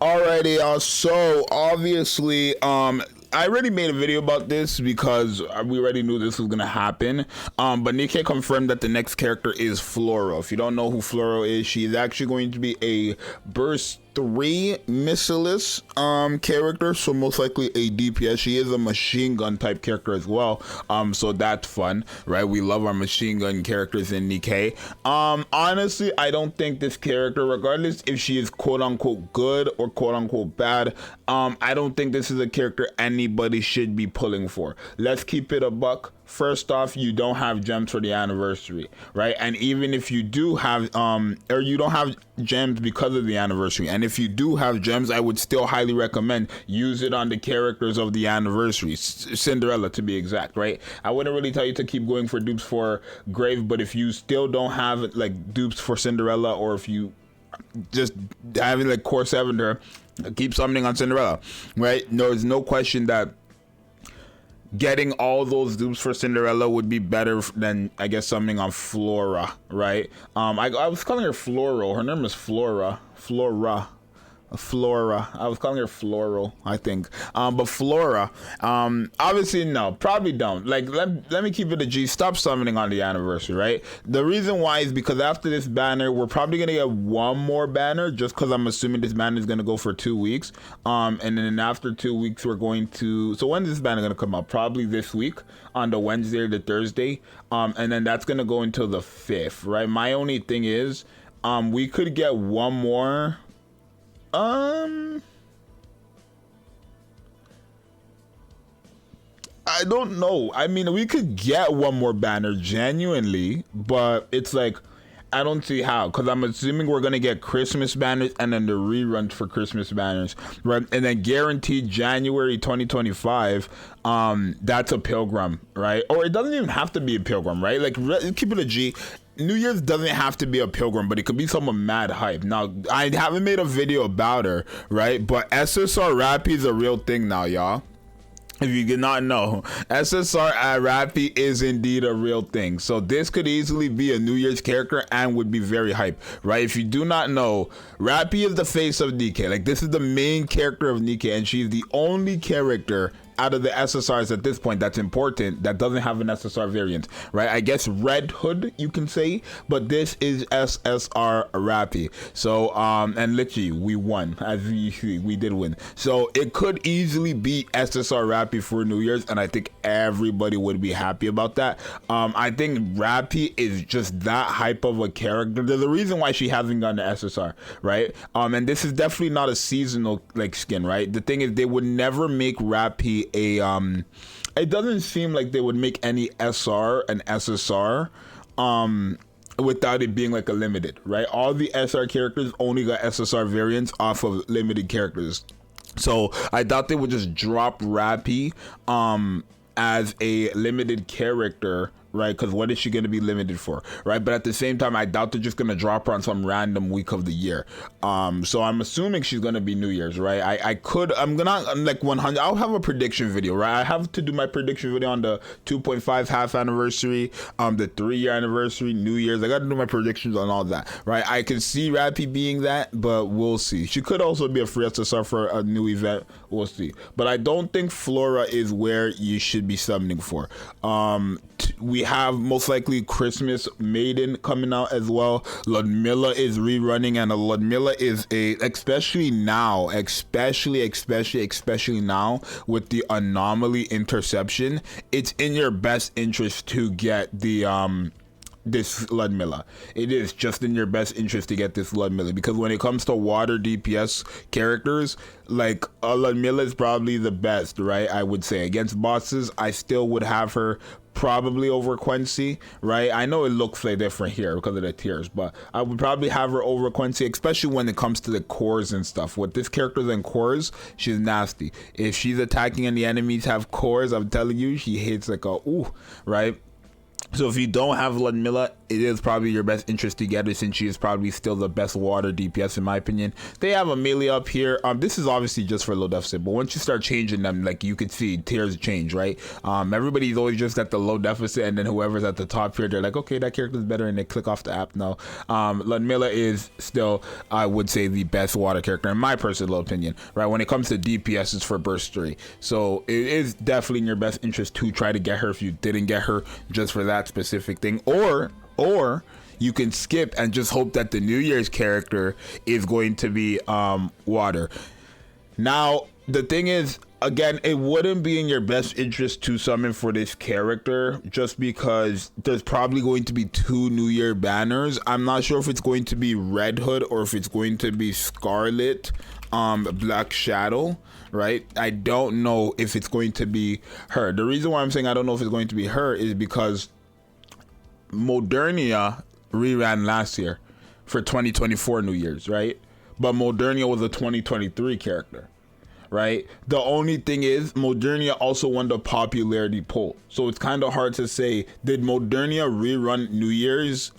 Alrighty, so obviously, I already made a video about this because we already knew this was gonna happen. But Nikke confirmed that the next character is Flora. If you don't know who Flora is, she is actually going to be a burst 3 missileless character, so most likely a DPS. She is a machine gun type character as well, so that's fun, right? We love our machine gun characters in Nikke. Honestly, I don't think this character, regardless if she is quote unquote good or quote unquote bad, I don't think this is a character anybody should be pulling for. Let's keep it a buck. First off, you don't have gems for the anniversary, right? And even if you do have or you don't have gems because of the anniversary, and if you do have gems, I would still highly recommend use it on the characters of the anniversary, Cinderella to be exact, right? I wouldn't really tell you to keep going for dupes for Grave, but if you still don't have like dupes for Cinderella, or if you just having like core 7 her, keep summoning on Cinderella, right? There's no question that getting all those dupes for Cinderella would be better than, I guess, summoning on Flora, right? I was calling her Floral. Her name is Flora. Flora. I was calling her Floral, I think. But Flora, obviously no, probably don't. Like, let me keep it a G. Stop summoning on the anniversary, right? The reason why is because after this banner, we're probably gonna get one more banner, just because I'm assuming this banner is gonna go for 2 weeks. And then after 2 weeks, we're going to. So when is this banner gonna come out? Probably this week on the Wednesday or the Thursday. And then that's gonna go until the 5th, right? My only thing is, we could get one more. I don't know. I mean, we could get one more banner genuinely, but it's like, I don't see how, because I'm assuming we're gonna get Christmas banners and then the reruns for Christmas banners, right? And then guaranteed January 2025, that's a pilgrim, right? Or it doesn't even have to be a pilgrim, right? Like, keep it a G. New Year's doesn't have to be a pilgrim, but it could be someone mad hype. Now, I haven't made a video about her, right? But SSR Rapi is a real thing now, y'all. If you did not know, SSR Rapi is indeed a real thing. So this could easily be a New Year's character and would be very hype, right? If you do not know, Rapi is the face of Nikke. Like, this is the main character of Nikke, and she's the only character out of the SSRs at this point that's important that doesn't have an SSR variant, right? I guess Red Hood, you can say, but this is SSR Rapi. So and literally we won, as you see, we did win. So it could easily be SSR Rapi for New Year's, and I think everybody would be happy about that. I think Rapi is just that hype of a character. There's a reason why she hasn't gotten the SSR, right? And this is definitely not a seasonal like skin, right? The thing is, they would never make Rapi it doesn't seem like they would make any SR and SSR without it being like a limited, right? All the SR characters only got SSR variants off of limited characters. So I thought they would just drop Rapi as a limited character, right? Because what is she going to be limited for, right? But at the same time, I doubt they're just going to drop her on some random week of the year. So I'm assuming she's going to be New Year's, right? I'm like 100, I'll have a prediction video, right? I have to do my prediction video on the 2.5 half anniversary, the 3-year anniversary, New Year's. I got to do my predictions on all that, right? I can see Rapi being that, but we'll see. She could also be a free SSR for a new event. We'll see. But I don't think Flora is where you should be summoning for. We have most likely Christmas Maiden coming out as well. Ludmilla is rerunning, and Ludmilla is especially now with the anomaly interception, it's in your best interest to get the this Ludmilla. It is just in your best interest to get this Ludmilla, because when it comes to water DPS characters, like Ludmilla is probably the best, right? I would say against bosses, I still would have her probably over Quincy, right? I know it looks like different here because of the tiers, but I would probably have her over Quincy, especially when it comes to the cores and stuff. With this character and cores, she's nasty. If she's attacking and the enemies have cores, I'm telling you, she hits like a ooh, right? So if you don't have Ludmilla, it is probably your best interest to get her, since she is probably still the best water DPS in my opinion. They have Amelia up here. This is obviously just for low deficit, but once you start changing them, like you could see tiers change, right? Everybody's always just at the low deficit, and then whoever's at the top here, they're like, okay, that character's better, and they click off the app. No, Ludmilla is still, I would say, the best water character in my personal opinion, right? When it comes to DPS, it's for burst 3, so it is definitely in your best interest to try to get her if you didn't get her just for that specific thing, or you can skip and just hope that the New Year's character is going to be water. Now the thing is, again, it wouldn't be in your best interest to summon for this character, just because there's probably going to be 2 New Year banners. I'm not sure if it's going to be Red Hood or if it's going to be Scarlet Black Shadow, right? I don't know if it's going to be her. The reason why I'm saying I don't know if it's going to be her is because Modernia reran last year for 2024 New Year's, right? But Modernia was a 2023 character, right? The only thing is, Modernia also won the popularity poll, so it's kind of hard to say, did Modernia rerun New Year's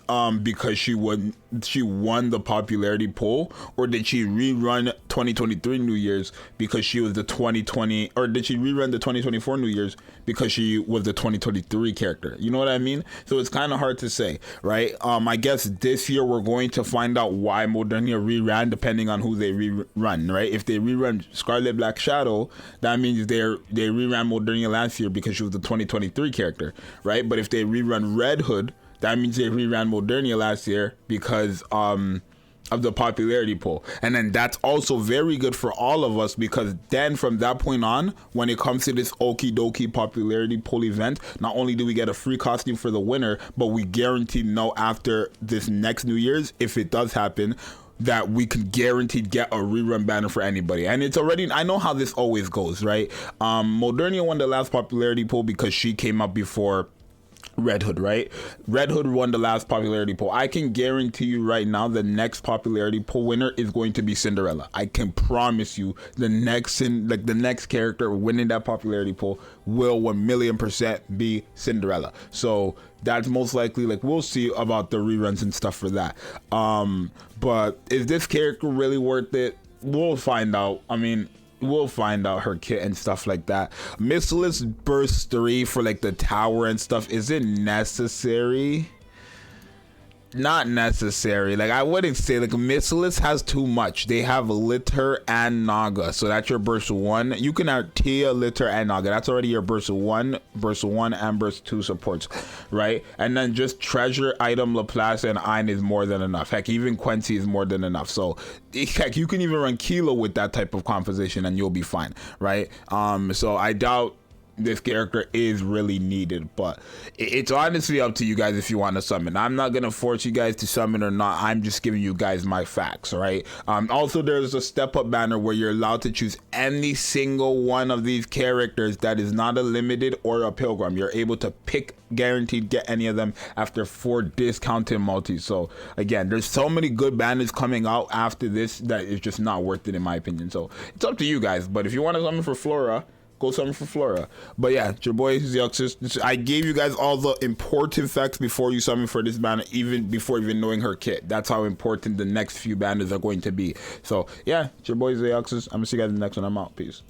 because she won the popularity poll, or did she rerun 2023 New Year's because she was the 2020, or did she rerun the 2024 New Year's because she was the 2023 character? You know what I mean? So it's kind of hard to say, right? I guess this year we're going to find out why Modernia reran, depending on who they rerun, right? If they rerun Scarlet Black Shadow, that means they reran Modernia last year because she was the 2023 character, right? But if they rerun Red Hood, that means they reran Modernia last year because of the popularity poll. And then that's also very good for all of us, because then from that point on, when it comes to this okie dokie popularity poll event, not only do we get a free costume for the winner, but we guaranteed know after this next New Year's, if it does happen, that we can guaranteed get a rerun banner for anybody. And it's already, I know how this always goes, right? Modernia won the last popularity poll because she came up before Red Hood, right? Red Hood won the last popularity poll. I can guarantee you right now the next popularity poll winner is going to be Cinderella. I can promise you the next character winning that popularity poll will 1,000,000% be Cinderella. So that's most likely, like, we'll see about the reruns and stuff for that. But is this character really worth it? We'll find out. I mean, we'll find out her kit and stuff like that. Missilus burst 3 for like the tower and stuff, is it necessary? Not necessary. Like, I wouldn't say, like, Missilus has too much. They have Litter and Naga, so that's your burst 1. You can have Tia, Litter, and Naga. That's already your burst 1 and burst 2 supports, right? And then just treasure, item, Laplace, and Ein is more than enough. Heck, even Quincy is more than enough. So heck, you can even run Kilo with that type of composition and you'll be fine, right? So I doubt this character is really needed, but it's honestly up to you guys if you want to summon. I'm not gonna force you guys to summon or not. I'm just giving you guys my facts, right? Also, there's a step up banner where you're allowed to choose any single one of these characters that is not a limited or a pilgrim. You're able to pick, guaranteed get any of them after 4 discounted multis. So again, there's so many good banners coming out after this that it's just not worth it in my opinion. So it's up to you guys, but if you want to summon for Flora, go summon for Flora. But yeah, it's your boy Zxous. I gave you guys all the important facts before you summon for this banner, even before even knowing her kit. That's how important the next few banners are going to be. So yeah, it's your boy Zxous. I'm gonna see you guys in the next one. I'm out. Peace.